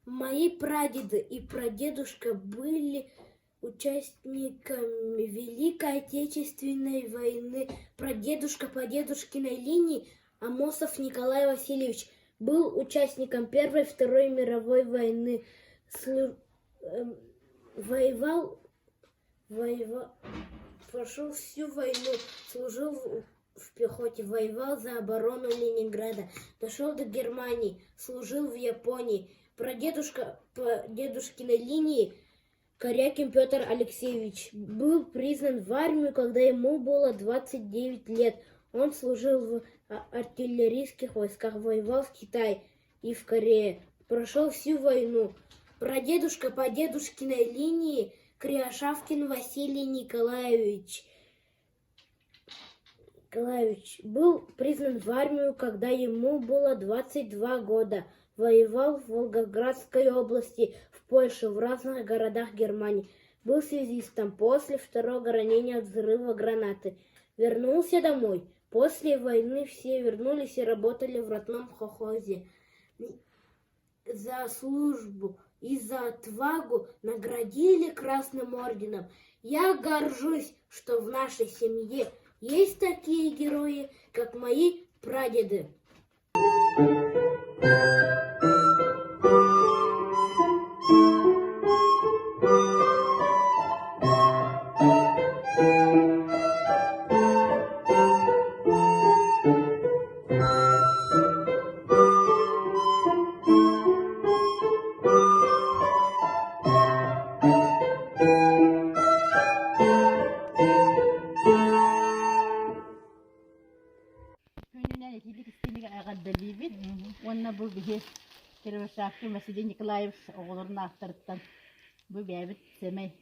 Мои прадеды и прадедушка были участниками Великой Отечественной войны. Прадедушка по дедушкиной линии Амосов Николай Васильевич был участником Первой и Второй мировой войны. Прошел всю войну, служил в пехоте, воевал за оборону Ленинграда, дошел до Германии, служил в Японии. Прадедушка по дедушкиной линии Корякин Петр Алексеевич был признан в армию, когда ему было 29 лет. Он служил в артиллерийских войсках, воевал в Китае и в Корее. Прошел всю войну. Прадедушка по дедушкиной линии Криошавкин Василий Николаевич был признан в армию, когда ему было 22 года. Воевал в Волгоградской области, в Польше, в разных городах Германии. Был связистом после второго ранения от взрыва гранаты. Вернулся домой. После войны все вернулись и работали в родном колхозе. За службу и за отвагу наградили Красным орденом. Я горжусь, что в нашей семье есть такие герои, как мои прадеды. Bu bihe Kırıvşaklı Vasili Nikolayev oğullarını aktarıptan bu beyabit semey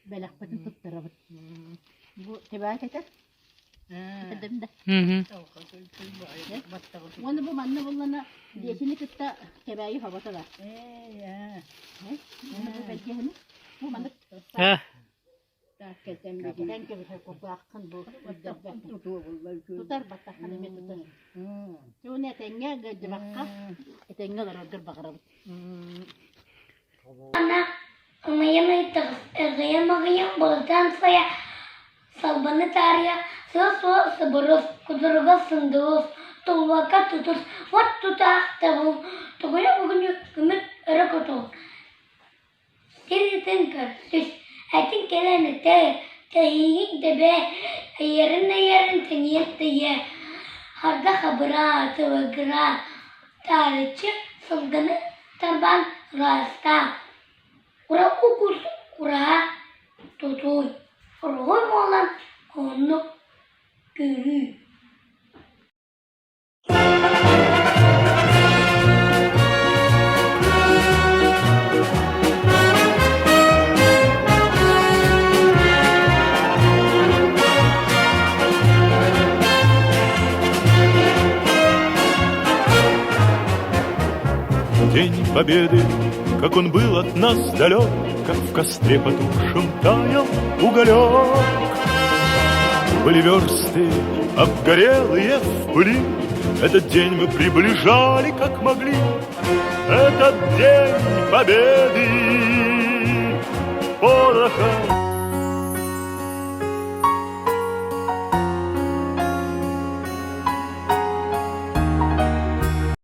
belakbatın tutturabıt. Bu tebaya keter. Kedim de. Onu bu manna bulana diyesini kıtta tebayı havata var. Onu bu belki hani bu manna ketem gibi kokakın bu tutar batak halime tutar. Şunu etenge gıcırakka etenge daradır bakarabıt. Ana gıyam buldan saya salbanı tariya sıra sabırız kudurga sındığız tolvaka tutur vat tuta tabu tuguya bugün ümit erakoto. Tiritin kardeş atin kelene tehiyik debe yerin teniyet teye harda khabra tawgra tarıcı salganı tarban rasta ura ukur ura tutuy roy molan onu görü. День Победы, как он был от нас далек, как в костре потухшем таял уголек. Были версты обгорелые в пыли, этот день мы приближали как могли. Этот день Победы, пороха